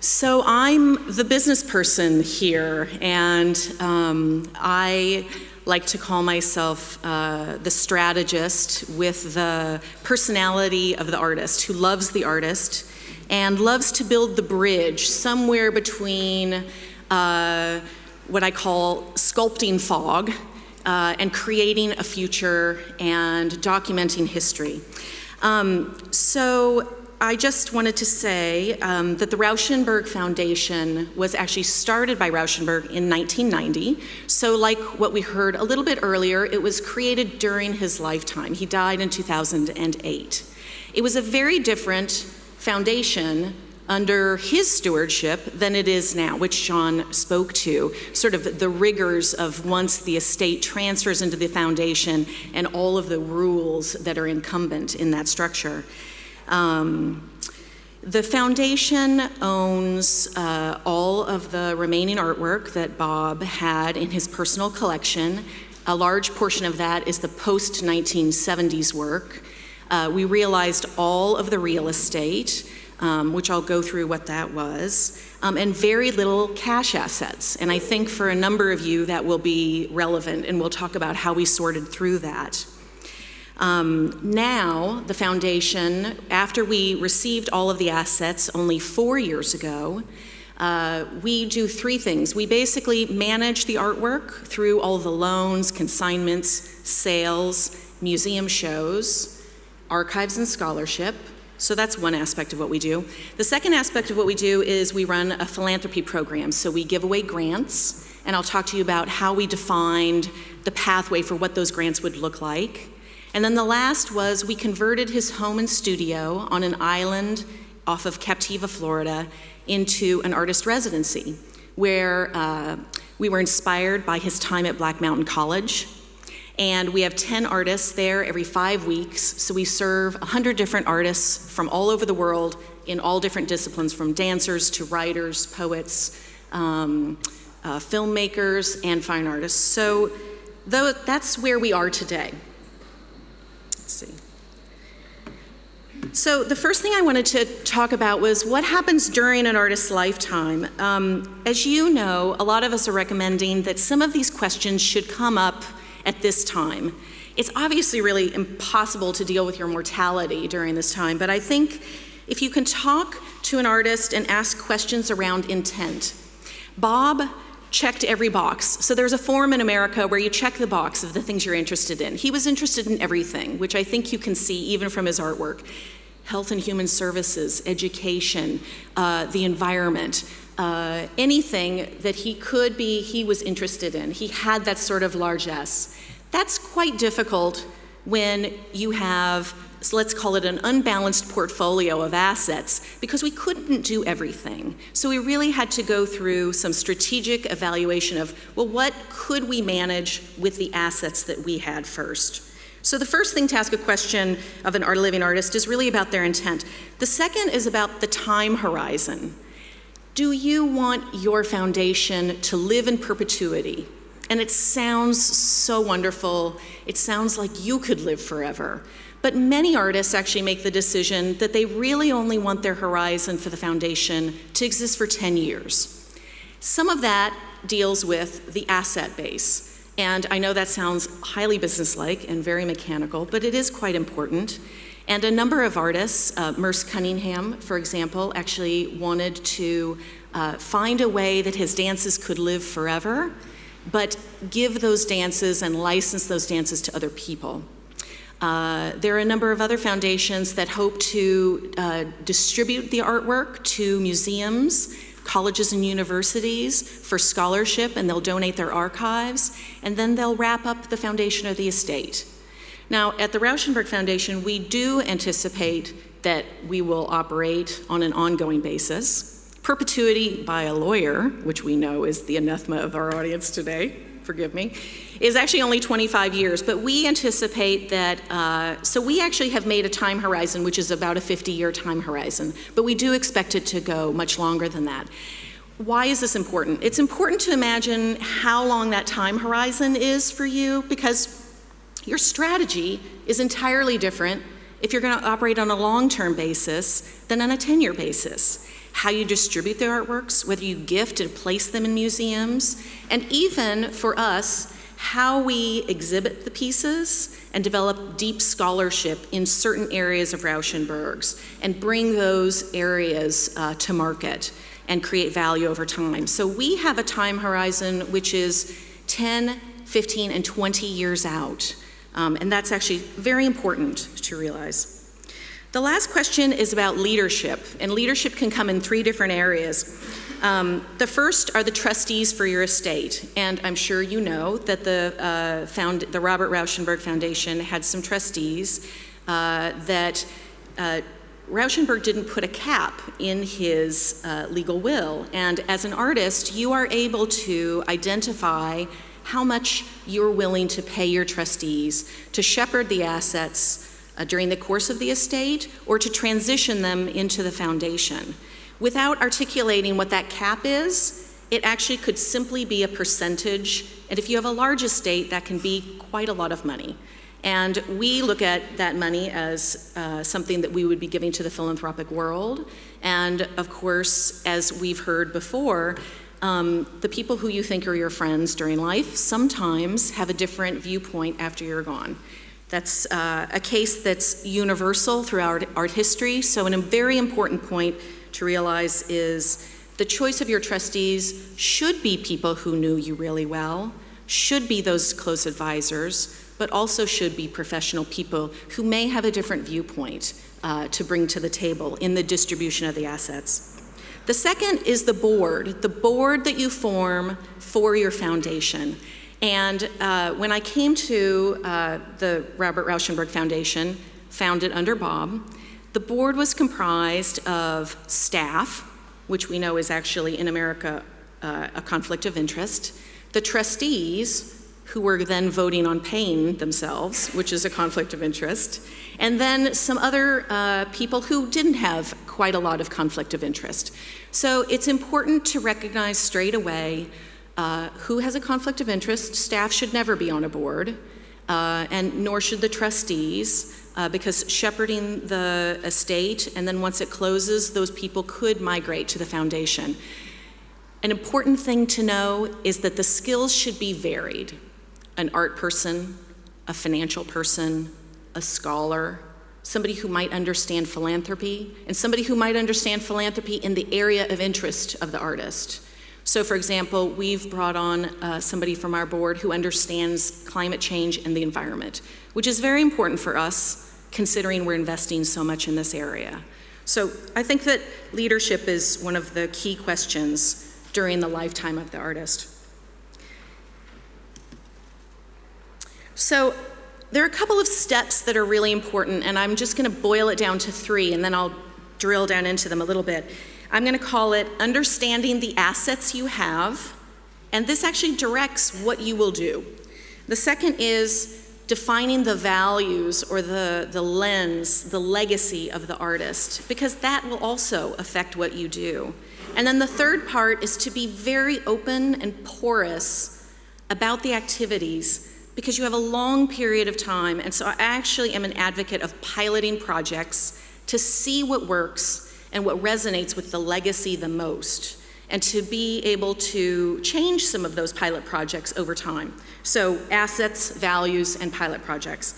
So I'm the business person here, and I like to call myself the strategist with the personality of the artist, who loves the artist and loves to build the bridge somewhere between what I call sculpting fog and creating a future and documenting history. So I just wanted to say that the Rauschenberg Foundation was actually started by Rauschenberg in 1990. So like what we heard a little bit earlier, it was created during his lifetime. He died in 2008. It was a very different foundation under his stewardship than it is now, which John spoke to, sort of the rigors of once the estate transfers into the foundation and all of the rules that are incumbent in that structure. The foundation owns all of the remaining artwork that Bob had in his personal collection. A large portion of that is the post-1970s work. We realized all of the real estate, which I'll go through what that was, and very little cash assets. And I think for a number of you that will be relevant, and we'll talk about how we sorted through that. Now, the foundation, after we received all of the assets only 4 years ago, we do three things. We basically manage the artwork through all the loans, consignments, sales, museum shows, archives and scholarship. So that's one aspect of what we do. The second aspect of what we do is we run a philanthropy program. So we give away grants, and I'll talk to you about how we defined the pathway for what those grants would look like. And then the last was we converted his home and studio on an island off of Captiva, Florida, into an artist residency, where we were inspired by his time at Black Mountain College. And we have 10 artists there every 5 weeks, so we serve 100 different artists from all over the world in all different disciplines, from dancers to writers, poets, filmmakers, and fine artists. So that's where we are today. Let's see. So the first thing I wanted to talk about was what happens during an artist's lifetime. As you know, a lot of us are recommending that some of these questions should come up at this time. It's obviously really impossible to deal with your mortality during this time, but I think if you can talk to an artist and ask questions around intent. Bob checked every box. So there's a form in America where you check the box of the things you're interested in. He was interested in everything, which I think you can see even from his artwork. Health and human services, education, the environment, anything that he was interested in. He had that sort of largesse. That's quite difficult when you have, so let's call it an unbalanced portfolio of assets, because we couldn't do everything. So we really had to go through some strategic evaluation of, well, what could we manage with the assets that we had first? So the first thing to ask a question of an living artist is really about their intent. The second is about the time horizon. Do you want your foundation to live in perpetuity? And it sounds so wonderful. It sounds like you could live forever. But many artists actually make the decision that they really only want their horizon for the foundation to exist for 10 years. Some of that deals with the asset base. And I know that sounds highly businesslike and very mechanical, but it is quite important. And a number of artists, Merce Cunningham, for example, actually wanted to find a way that his dances could live forever, but give those dances and license those dances to other people. There are a number of other foundations that hope to distribute the artwork to museums, colleges and universities for scholarship, and they'll donate their archives, and then they'll wrap up the foundation or the estate. Now, at the Rauschenberg Foundation, we do anticipate that we will operate on an ongoing basis. Perpetuity by a lawyer, which we know is the anathema of our audience today, forgive me, is actually only 25 years, but we anticipate that, so we actually have made a time horizon, which is about a 50-year time horizon, but we do expect it to go much longer than that. Why is this important? It's important to imagine how long that time horizon is for you, because your strategy is entirely different if you're going to operate on a long-term basis than on a 10-year basis. how you distribute the artworks, whether you gift and place them in museums, and even for us, how we exhibit the pieces and develop deep scholarship in certain areas of Rauschenberg's and bring those areas to market and create value over time. So we have a time horizon which is 10, 15, and 20 years out. And that's actually very important to realize. The last question is about leadership, and leadership can come in 3 different areas. The first are the trustees for your estate, and I'm sure you know that the Robert Rauschenberg Foundation had some trustees that Rauschenberg didn't put a cap in his legal will, and as an artist, you are able to identify how much you're willing to pay your trustees to shepherd the assets during the course of the estate or to transition them into the foundation. Without articulating what that cap is, it actually could simply be a percentage, and if you have a large estate, that can be quite a lot of money. And we look at that money as something that we would be giving to the philanthropic world, and of course, as we've heard before, the people who you think are your friends during life sometimes have a different viewpoint after you're gone. That's a case that's universal throughout art history, so a very important point to realize is the choice of your trustees should be people who knew you really well, should be those close advisors, but also should be professional people who may have a different viewpoint to bring to the table in the distribution of the assets. The second is the board that you form for your foundation. And when I came to the Robert Rauschenberg Foundation, founded under Bob, the board was comprised of staff, which we know is actually in America a conflict of interest, the trustees, who were then voting on paying themselves, which is a conflict of interest, and then some other people who didn't have quite a lot of conflict of interest. So it's important to recognize straight away who has a conflict of interest. Staff should never be on a board, and nor should the trustees, because shepherding the estate, and then once it closes, those people could migrate to the foundation. An important thing to know is that the skills should be varied. An art person, a financial person, a scholar, somebody who might understand philanthropy, and somebody who might understand philanthropy in the area of interest of the artist. So for example, we've brought on somebody from our board who understands climate change and the environment, which is very important for us considering we're investing so much in this area. So I think that leadership is one of the key questions during the lifetime of the artist. So there are a couple of steps that are really important, and I'm just going to boil it down to 3, and then I'll drill down into them a little bit. I'm going to call it understanding the assets you have, and this actually directs what you will do. The second is defining the values or the lens, the legacy of the artist, because that will also affect what you do. And then the third part is to be very open and porous about the activities, because you have a long period of time, and so I actually am an advocate of piloting projects to see what works and what resonates with the legacy the most, and to be able to change some of those pilot projects over time. So assets, values, and pilot projects.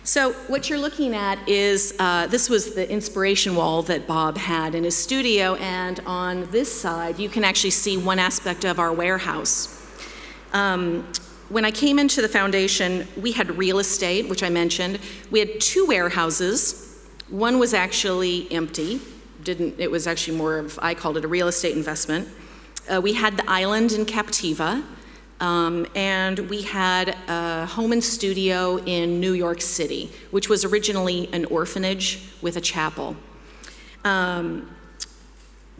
So what you're looking at is, this was the inspiration wall that Bob had in his studio, and on this side, you can actually see one aspect of our warehouse. When I came into the foundation, we had real estate, which I mentioned. We had 2 warehouses. One was actually empty. It was actually more of, I called it a real estate investment. We had the island in Captiva, and we had a home and studio in New York City, which was originally an orphanage with a chapel.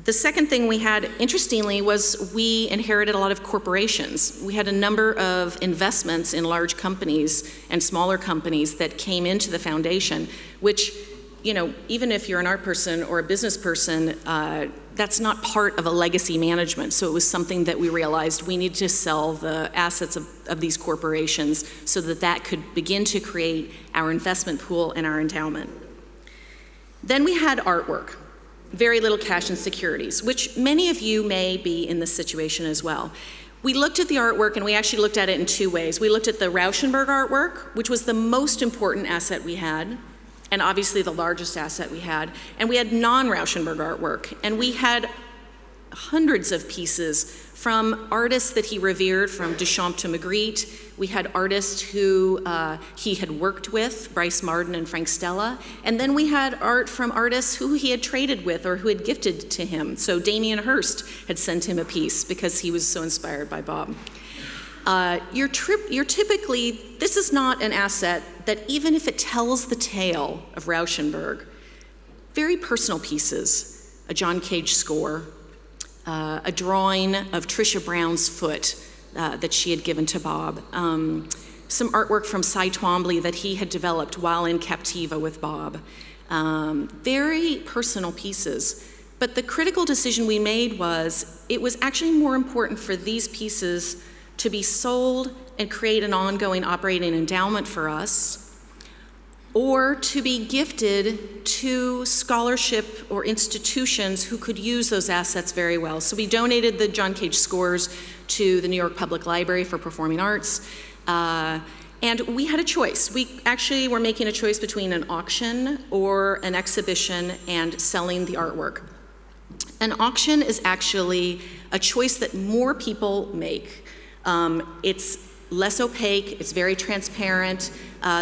The second thing we had, interestingly, was we inherited a lot of corporations. We had a number of investments in large companies and smaller companies that came into the foundation, which, you know, even if you're an art person or a business person, that's not part of a legacy management. So it was something that we realized we need to sell the assets of these corporations so that that could begin to create our investment pool and our endowment. Then we had artwork. very little cash and securities, which many of you may be in this situation as well. We looked at the artwork, and we actually looked at it in two ways. We looked at the Rauschenberg artwork, which was the most important asset we had, and obviously the largest asset we had. And we had non-Rauschenberg artwork, and we had hundreds of pieces from artists that he revered, from Duchamp to Magritte. We had artists who he had worked with, Bryce Marden and Frank Stella. And then we had art from artists who he had traded with or who had gifted to him. So Damien Hirst had sent him a piece because he was so inspired by Bob. You're typically, this is not an asset that even if it tells the tale of Rauschenberg, very personal pieces, a John Cage score, a drawing of Trisha Brown's foot that she had given to Bob, some artwork from Cy Twombly that he had developed while in Captiva with Bob. Very personal pieces. But the critical decision we made was, it was actually more important for these pieces to be sold and create an ongoing operating endowment for us, or to be gifted to scholarship or institutions who could use those assets very well. So we donated the John Cage scores to the New York Public Library for Performing Arts, and we had a choice. We actually were making a choice between an auction or an exhibition and selling the artwork. An auction is actually a choice that more people make. It's less opaque, it's very transparent,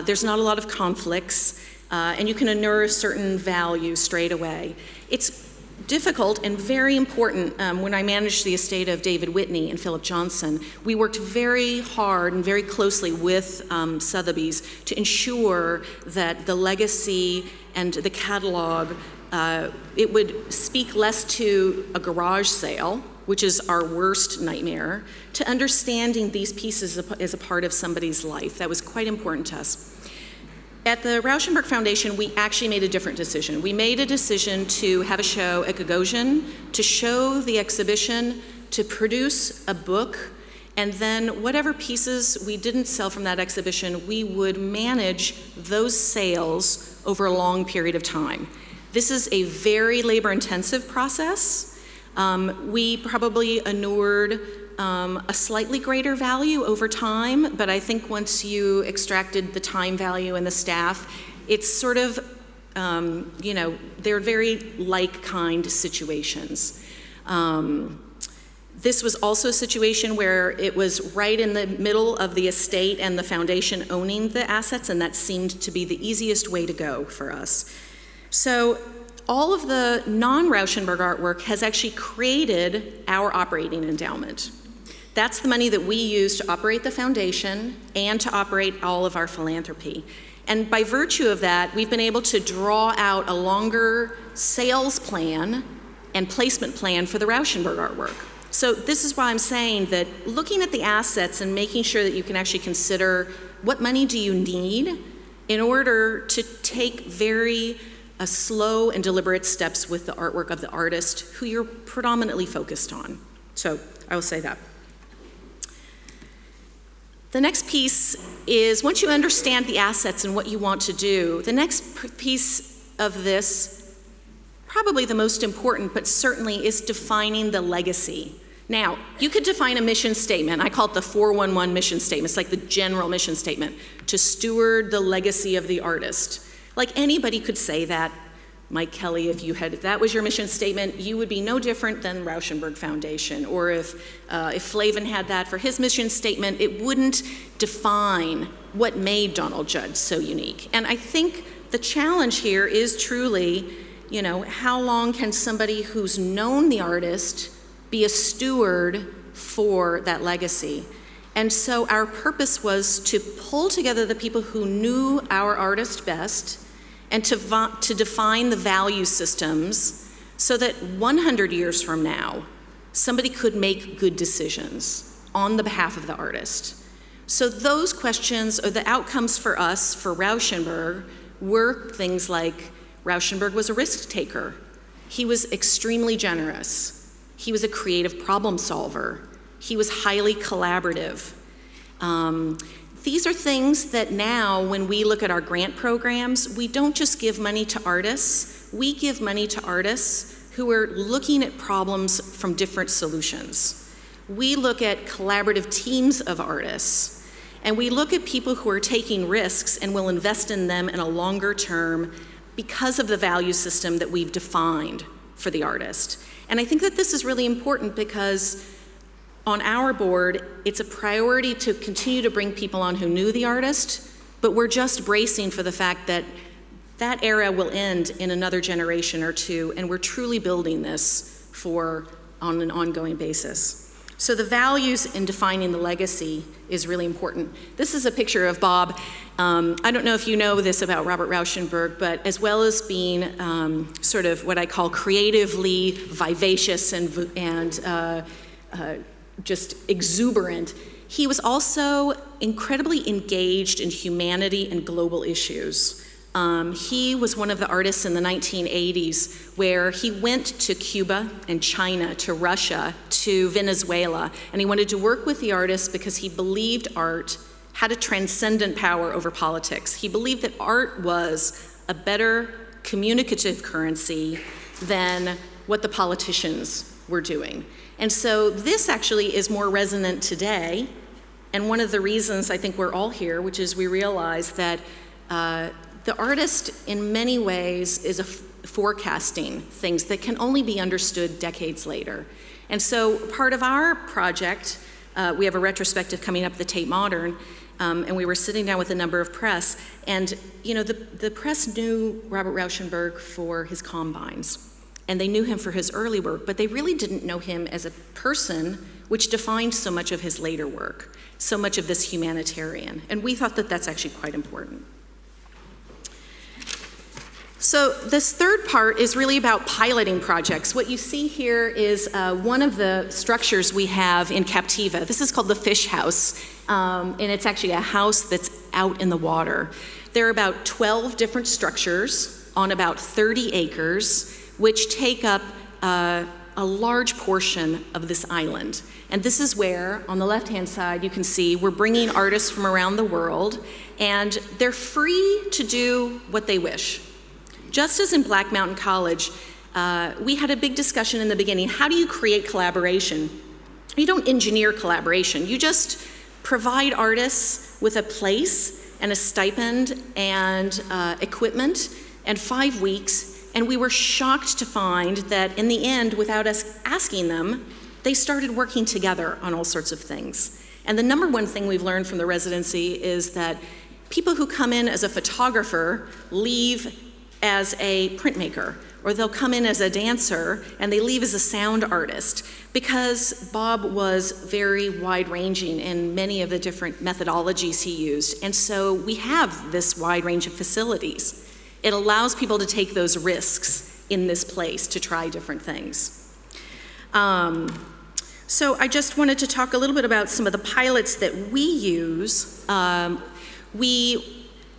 there's not a lot of conflicts, and you can inure a certain value straight away. It's difficult and very important. When I managed the estate of David Whitney and Philip Johnson, we worked very hard and very closely with Sotheby's to ensure that the legacy and the catalog, it would speak less to a garage sale, which is our worst nightmare, to understanding these pieces as a part of somebody's life. That was quite important to us. At the Rauschenberg Foundation, we actually made a different decision. We made a decision to have a show at Gagosian, to show the exhibition, to produce a book, and then whatever pieces we didn't sell from that exhibition, we would manage those sales over a long period of time. This is a very labor-intensive process. We probably inured a slightly greater value over time, but I think once you extracted the time value and the staff, it's sort of, they're very like-kind situations. This was also a situation where it was right in the middle of the estate and the foundation owning the assets, and that seemed to be the easiest way to go for us. So all of the non-Rauschenberg artwork has actually created our operating endowment. That's the money that we use to operate the foundation and to operate all of our philanthropy. And by virtue of that, we've been able to draw out a longer sales plan and placement plan for the Rauschenberg artwork. So this is why I'm saying that looking at the assets and making sure that you can actually consider what money do you need in order to take very slow and deliberate steps with the artwork of the artist who you're predominantly focused on. So I will say that. The next piece is, once you understand the assets and what you want to do, the next piece of this, probably the most important, but certainly, is defining the legacy. Now, you could define a mission statement. I call it the 411 mission statement. It's like the general mission statement, to steward the legacy of the artist. Like, anybody could say that. Mike Kelly, if that was your mission statement, you would be no different than Rauschenberg Foundation. Or if Flavin had that for his mission statement, it wouldn't define what made Donald Judd so unique. And I think the challenge here is truly, how long can somebody who's known the artist be a steward for that legacy? And so our purpose was to pull together the people who knew our artist best and to define the value systems so that 100 years from now, somebody could make good decisions on the behalf of the artist. So those questions, or the outcomes for us, for Rauschenberg, were things like, Rauschenberg was a risk taker. He was extremely generous. He was a creative problem solver. He was highly collaborative. These are things that now, when we look at our grant programs, we don't just give money to artists. We give money to artists who are looking at problems from different solutions. We look at collaborative teams of artists, and we look at people who are taking risks and will invest in them in a longer term because of the value system that we've defined for the artist. And I think that this is really important because on our board, it's a priority to continue to bring people on who knew the artist, but we're just bracing for the fact that that era will end in another generation or two, and we're truly building this on an ongoing basis. So the values in defining the legacy is really important. This is a picture of Bob. I don't know if you know this about Robert Rauschenberg, but as well as being sort of what I call creatively vivacious and just exuberant, he was also incredibly engaged in humanity and global issues. He was one of the artists in the 1980s where he went to Cuba and China, to Russia, to Venezuela, and he wanted to work with the artists because he believed art had a transcendent power over politics. He believed that art was a better communicative currency than what the politicians were doing. And so this actually is more resonant today, and one of the reasons I think we're all here, which is we realize that the artist, in many ways, is forecasting things that can only be understood decades later. And so part of our project, we have a retrospective coming up at the Tate Modern, and we were sitting down with a number of press, and the press knew Robert Rauschenberg for his combines, and they knew him for his early work, but they really didn't know him as a person, which defined so much of his later work, so much of this humanitarian. And we thought that that's actually quite important. So this third part is really about piloting projects. What you see here is one of the structures we have in Captiva. This is called the Fish House, and it's actually a house that's out in the water. There are about 12 different structures on about 30 acres, which take up a large portion of this island. And this is where, on the left-hand side, you can see we're bringing artists from around the world, and they're free to do what they wish. Just as in Black Mountain College, we had a big discussion in the beginning. How do you create collaboration? You don't engineer collaboration. You just provide artists with a place and a stipend and equipment and 5 weeks. And we were shocked to find that in the end, without us asking them, they started working together on all sorts of things. And the number one thing we've learned from the residency is that people who come in as a photographer leave as a printmaker, or they'll come in as a dancer and they leave as a sound artist, because Bob was very wide-ranging in many of the different methodologies he used. And so we have this wide range of facilities. It allows people to take those risks in this place to try different things. So I just wanted to talk a little bit about some of the pilots that we use.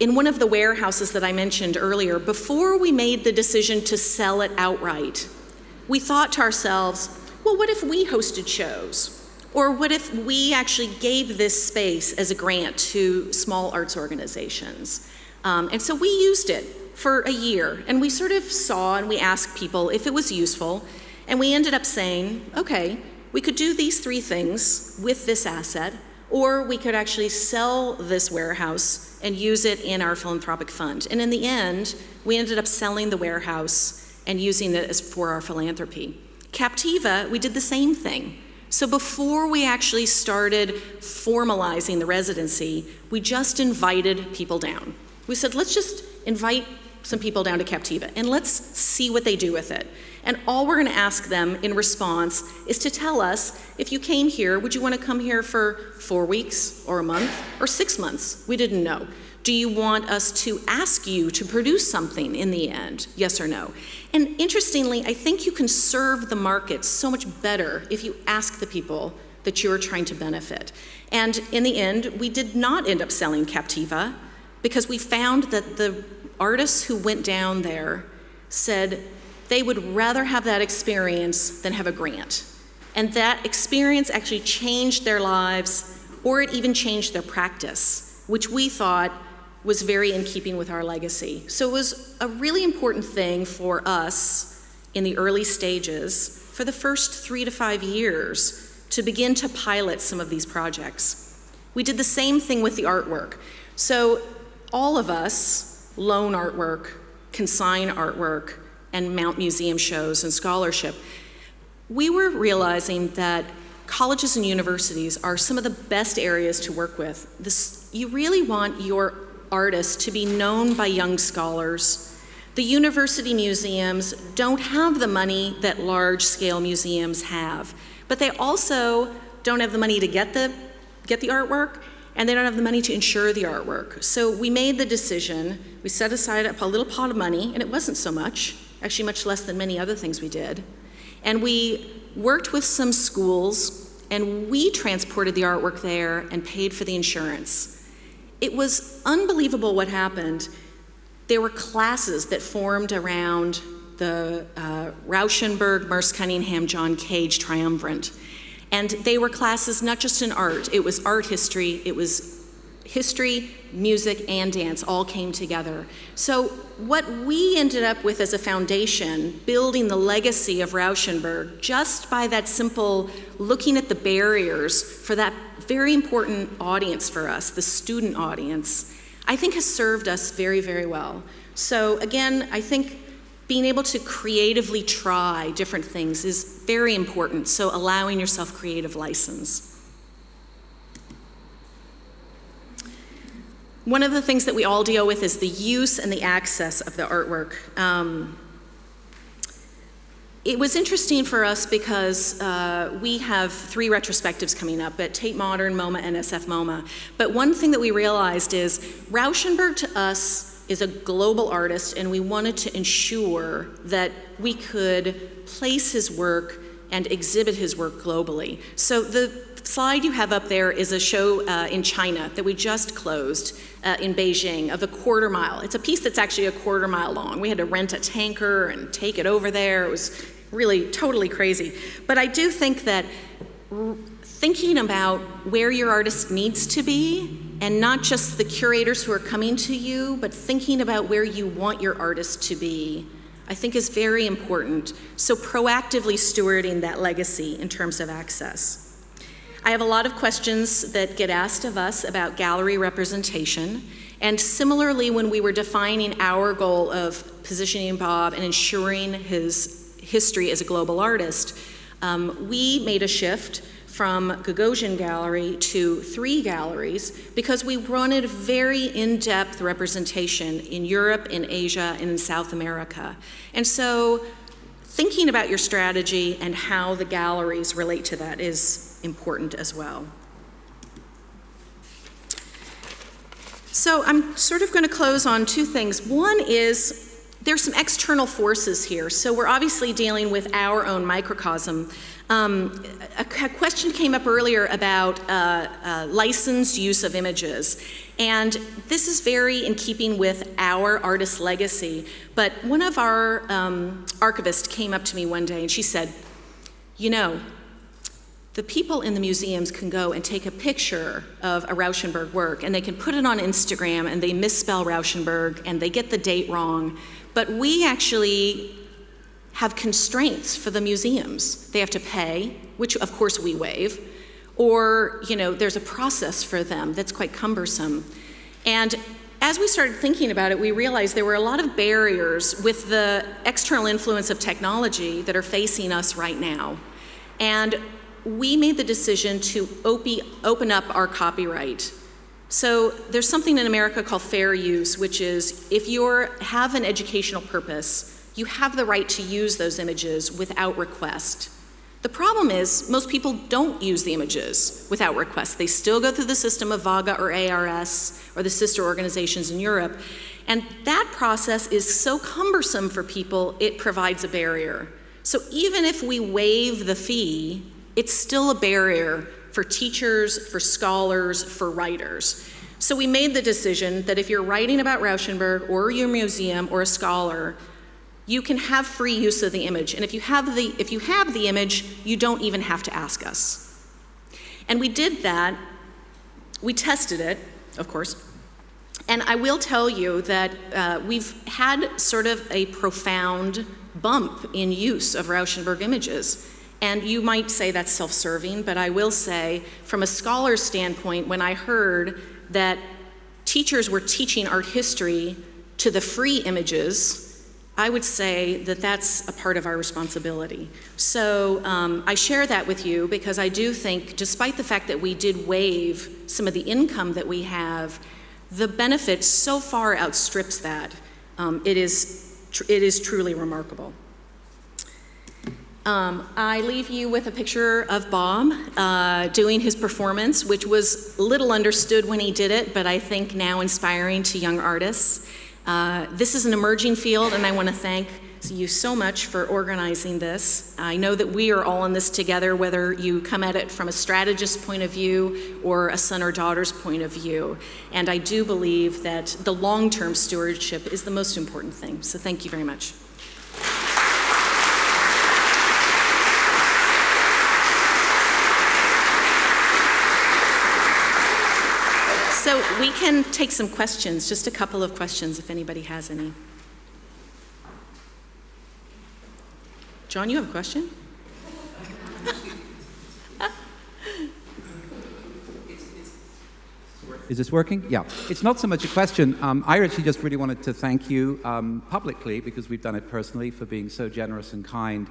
In one of the warehouses that I mentioned earlier, before we made the decision to sell it outright, we thought to ourselves, well, what if we hosted shows? Or what if we actually gave this space as a grant to small arts organizations? And so we used it for a year, and we sort of saw and we asked people if it was useful, and we ended up saying, okay, we could do these 3 things with this asset, or we could actually sell this warehouse and use it in our philanthropic fund. And in the end, we ended up selling the warehouse and using it for our philanthropy. Captiva, we did the same thing. So before we actually started formalizing the residency, we just invited people down. We said, let's just invite some people down to Captiva and let's see what they do with it. And all we're gonna ask them in response is to tell us, if you came here, would you wanna come here for 4 weeks or a month or 6 months? We didn't know. Do you want us to ask you to produce something in the end? Yes or no? And interestingly, I think you can serve the market so much better if you ask the people that you're trying to benefit. And in the end, we did not end up selling Captiva because we found that the artists who went down there said they would rather have that experience than have a grant. And that experience actually changed their lives, or it even changed their practice, which we thought was very in keeping with our legacy. So it was a really important thing for us in the early stages for the first 3 to 5 years to begin to pilot some of these projects. We did the same thing with the artwork. So all of us loan artwork, consign artwork, and mount museum shows and scholarship. We were realizing that colleges and universities are some of the best areas to work with. You really want your artists to be known by young scholars. The university museums don't have the money that large-scale museums have, but they also don't have the money to get the artwork, and they don't have the money to insure the artwork. So we made the decision, we set aside a little pot of money, and it wasn't so much, actually much less than many other things we did, and we worked with some schools, and we transported the artwork there and paid for the insurance. It was unbelievable what happened. There were classes that formed around the Rauschenberg, Merce Cunningham, John Cage triumvirate. And they were classes not just in art, it was art history, it was history, music, and dance all came together. So what we ended up with as a foundation, building the legacy of Rauschenberg, just by that simple looking at the barriers for that very important audience for us, the student audience, I think has served us very, very well. So again, I think being able to creatively try different things is very important, so allowing yourself creative license. One of the things that we all deal with is the use and the access of the artwork. It was interesting for us because we have 3 retrospectives coming up at Tate Modern, MoMA, and SF MoMA. But one thing that we realized is Rauschenberg to us is a global artist, and we wanted to ensure that we could place his work and exhibit his work globally. So the slide you have up there is a show in China that we just closed in Beijing of a 1/4 mile. It's a piece that's actually a 1/4 mile long. We had to rent a tanker and take it over there. It was really totally crazy. But I do think that thinking about where your artist needs to be, and not just the curators who are coming to you, but thinking about where you want your artist to be, I think is very important. So proactively stewarding that legacy in terms of access. I have a lot of questions that get asked of us about gallery representation, and similarly when we were defining our goal of positioning Bob and ensuring his history as a global artist, we made a shift from Gagosian Gallery to 3 galleries because we wanted very in-depth representation in Europe, in Asia, and in South America. And so thinking about your strategy and how the galleries relate to that is important as well. So I'm sort of going to close on 2 things. One is there's some external forces here. So we're obviously dealing with our own microcosm. A question came up earlier about licensed use of images. And this is very in keeping with our artist legacy. But one of our archivists came up to me one day and she said, you know, the people in the museums can go and take a picture of a Rauschenberg work and they can put it on Instagram and they misspell Rauschenberg and they get the date wrong. But we actually have constraints for the museums. They have to pay, which of course we waive, or there's a process for them that's quite cumbersome. And as we started thinking about it, we realized there were a lot of barriers with the external influence of technology that are facing us right now. And we made the decision to open up our copyright. So there's something in America called fair use, which is if you have an educational purpose, you have the right to use those images without request. The problem is most people don't use the images without request. They still go through the system of VAGA or ARS or the sister organizations in Europe. And that process is so cumbersome for people, it provides a barrier. So even if we waive the fee, it's still a barrier for teachers, for scholars, for writers. So we made the decision that if you're writing about Rauschenberg or your museum or a scholar, you can have free use of the image. And if you have the image, you don't even have to ask us. And we did that. We tested it, of course. And I will tell you that we've had sort of a profound bump in use of Rauschenberg images. And you might say that's self-serving, but I will say, from a scholar's standpoint, when I heard that teachers were teaching art history to the free images, I would say that that's a part of our responsibility. So I share that with you because I do think, despite the fact that we did waive some of the income that we have, the benefit so far outstrips that. It is truly remarkable. I leave you with a picture of Bob doing his performance, which was little understood when he did it, but I think now inspiring to young artists. This is an emerging field, and I want to thank you so much for organizing this. I know that we are all in this together, whether you come at it from a strategist point of view or a son or daughter's point of view. And I do believe that the long-term stewardship is the most important thing. So thank you very much. So we can take some questions, just a couple of questions if anybody has any. John, you have a question? Is this working? Yeah. It's not so much a question. I actually just really wanted to thank you publicly, because we've done it personally, for being so generous and kind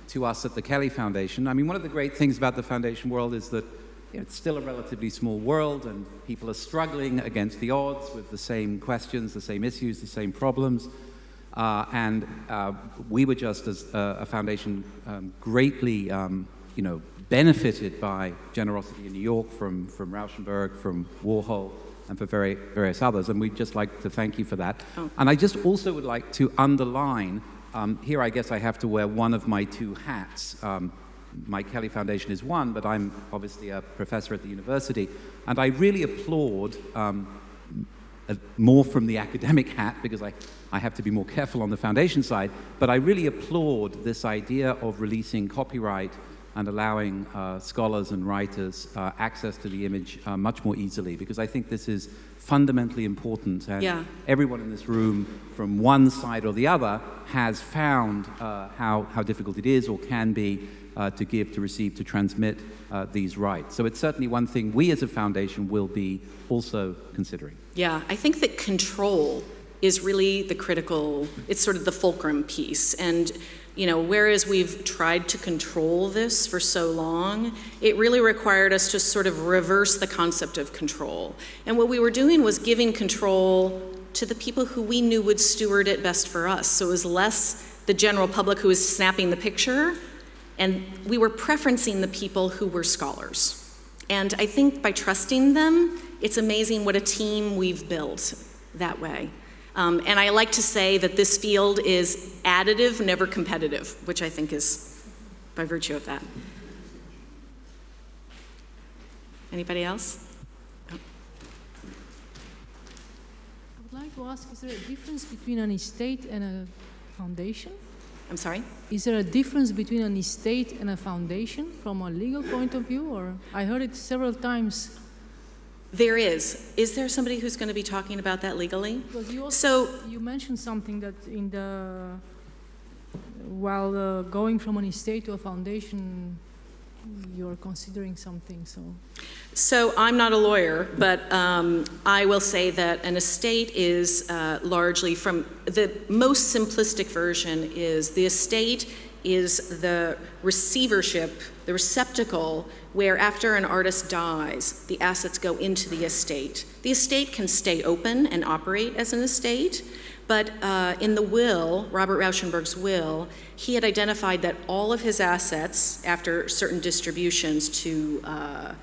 to us at the Kelly Foundation. I mean, one of the great things about the foundation world is that it's still a relatively small world, and people are struggling against the odds with the same questions, the same issues, the same problems. And we were just, as a foundation, greatly, benefited by generosity in New York from Rauschenberg, from Warhol, and for various others. And we'd just like to thank you for that. Oh. And I just also would like to underline, here I guess I have to wear one of my two hats. My Kelly Foundation is one, but I'm obviously a professor at the university. And I really applaud, more from the academic hat, because I have to be more careful on the foundation side, but I really applaud this idea of releasing copyright and allowing scholars and writers access to the image much more easily, because I think this is fundamentally important. And everyone in this room, from one side or the other, has found how difficult it is or can be to give, to receive, to transmit these rights. So it's certainly one thing we as a foundation will be also considering. Yeah, I think that control is really the critical, it's sort of the fulcrum piece. And whereas we've tried to control this for so long, it really required us to sort of reverse the concept of control. And what we were doing was giving control to the people who we knew would steward it best for us. So it was less the general public who was snapping the picture, and we were preferencing the people who were scholars. And I think by trusting them, it's amazing what a team we've built that way. And I like to say that this field is additive, never competitive, which I think is by virtue of that. Anybody else? Oh. I would like to ask, is there a difference between an estate and a foundation? I'm sorry? Is there a difference between an estate and a foundation from a legal point of view? Or I heard it several times. There is. Is there somebody who's going to be talking about that legally? Because you mentioned something that while going from an estate to a foundation, you're considering something. So I'm not a lawyer, but I will say that an estate is largely, from the most simplistic version, is the estate is the receivership, the receptacle, where after an artist dies, the assets go into the estate. The estate can stay open and operate as an estate, but in the will, Robert Rauschenberg's will, he had identified that all of his assets, after certain distributions to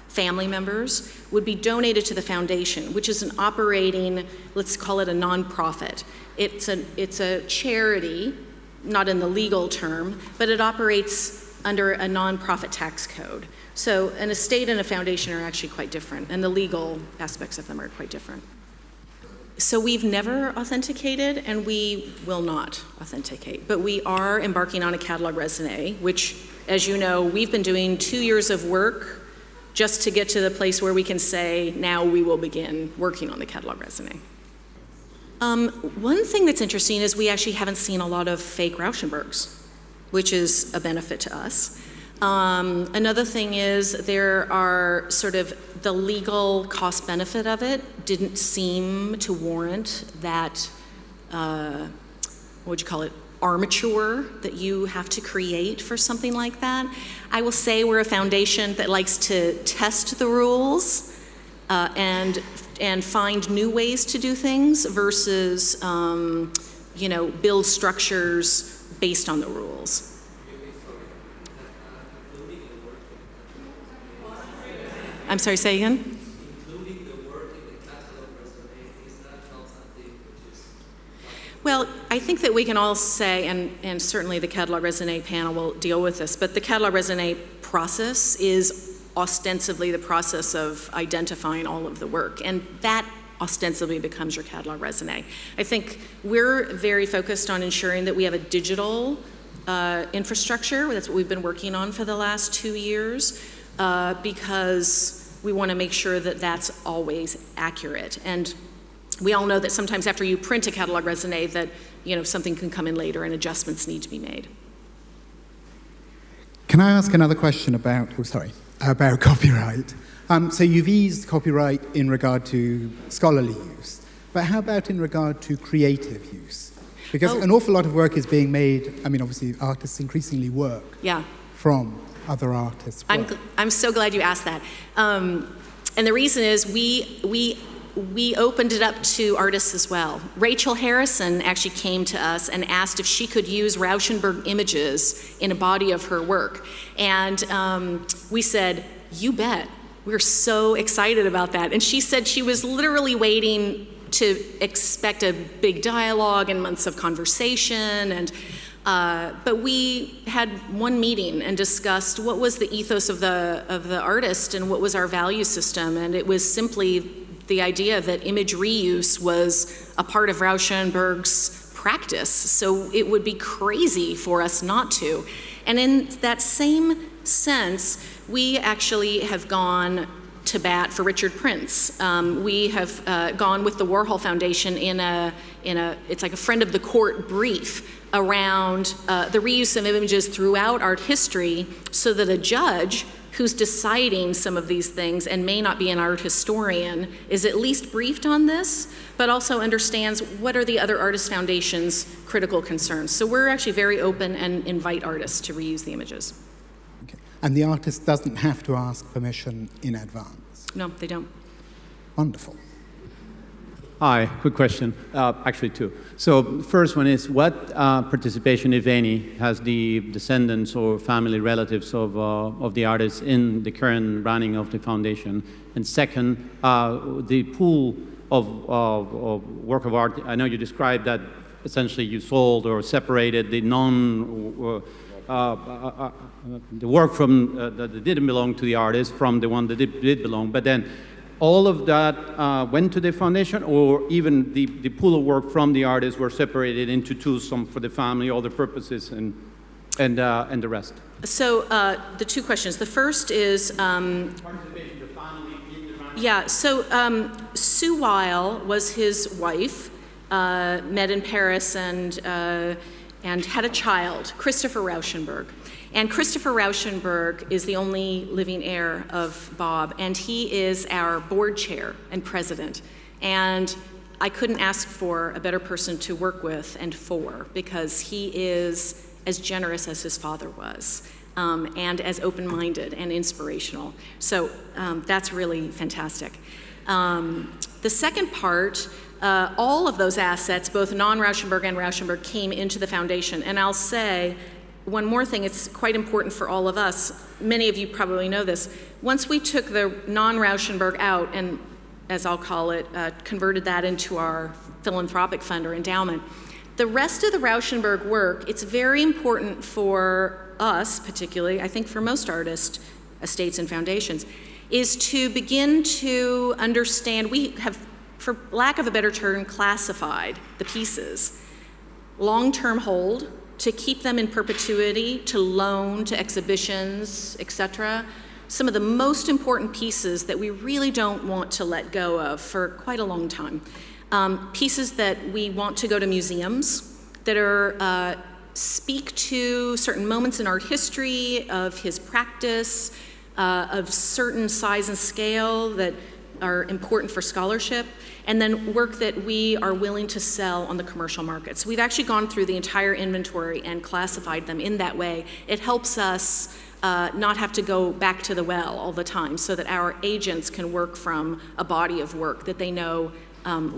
family members, would be donated to the foundation, which is an operating, let's call it a nonprofit. It's a charity, not in the legal term, but it operates under a nonprofit tax code. So an estate and a foundation are actually quite different, and the legal aspects of them are quite different. So we've never authenticated, and we will not authenticate, but we are embarking on a catalog raisonné, which, as you know, we've been doing 2 years of work just to get to the place where we can say, now we will begin working on the catalog raisonné. One thing that's interesting is we actually haven't seen a lot of fake Rauschenbergs, which is a benefit to us. Another thing is there are sort of the legal cost benefit of it didn't seem to warrant that, what would you call it, armature that you have to create for something like that. I will say we're a foundation that likes to test the rules and find new ways to do things versus, build structures based on the rules. I'm sorry, say again? Including the work in the catalog resume, is that not something which is... Well, I think that we can all say, and certainly the catalog resume panel will deal with this, but the catalog resume process is ostensibly the process of identifying all of the work, and that ostensibly becomes your catalog resume. I think we're very focused on ensuring that we have a digital infrastructure. That's what we've been working on for the last 2 years, because we want to make sure that that's always accurate. And we all know that sometimes after you print a catalog resume that, something can come in later and adjustments need to be made. Can I ask another question about copyright? So you've eased copyright in regard to scholarly use, but how about in regard to creative use? Because an awful lot of work is being made, obviously artists increasingly work from other artists' work. I'm so glad you asked that. And the reason is we opened it up to artists as well. Rachel Harrison actually came to us and asked if she could use Rauschenberg images in a body of her work. And we said, you bet. We're so excited about that. And she said she was literally waiting to expect a big dialogue and months of conversation. And but we had one meeting and discussed what was the ethos of the artist and what was our value system. And it was simply the idea that image reuse was a part of Rauschenberg's practice. So it would be crazy for us not to. And in that same sense, we actually have gone to bat for Richard Prince. We have gone with the Warhol Foundation in a it's like a friend of the court brief around the reuse of images throughout art history, so that a judge who's deciding some of these things and may not be an art historian is at least briefed on this, but also understands what are the other artist foundations' critical concerns. So we're actually very open and invite artists to reuse the images. Okay. And the artist doesn't have to ask permission in advance? No, they don't. Wonderful. Hi, quick question. Actually, two. So first one is, what participation, if any, has the descendants or family relatives of the artists in the current running of the foundation? And second, the pool of work of art, I know you described that essentially you sold or separated the the work from that didn't belong to the artist from the one that did belong, but then all of that went to the foundation, or even the pool of work from the artists were separated into two, some for the family, other purposes, and the rest? So the two questions. The first is... participation of the family in the running. Yeah, so Sue Weil was his wife, met in Paris and had a child, Christopher Rauschenberg. And Christopher Rauschenberg is the only living heir of Bob, and he is our board chair and president. And I couldn't ask for a better person to work with and for, because he is as generous as his father was, and as open-minded and inspirational. So that's really fantastic. The second part, all of those assets, both non-Rauschenberg and Rauschenberg, came into the foundation. And I'll say one more thing, it's quite important for all of us. Many of you probably know this. Once we took the non-Rauschenberg out and, as I'll call it, converted that into our philanthropic fund or endowment, the rest of the Rauschenberg work, it's very important for us, particularly, I think for most artists, estates and foundations, is to begin to understand, we have, for lack of a better term, classified the pieces. Long-term hold, to keep them in perpetuity, to loan, to exhibitions, etc. Some of the most important pieces that we really don't want to let go of for quite a long time. pieces that we want to go to museums, that are speak to certain moments in art history of his practice, of certain size and scale that are important for scholarship, and then work that we are willing to sell on the commercial market. So we've actually gone through the entire inventory and classified them in that way. It helps us not have to go back to the well all the time, so that our agents can work from a body of work that they know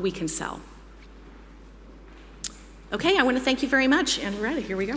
we can sell. Okay, I want to thank you very much, and we're ready. Here we go.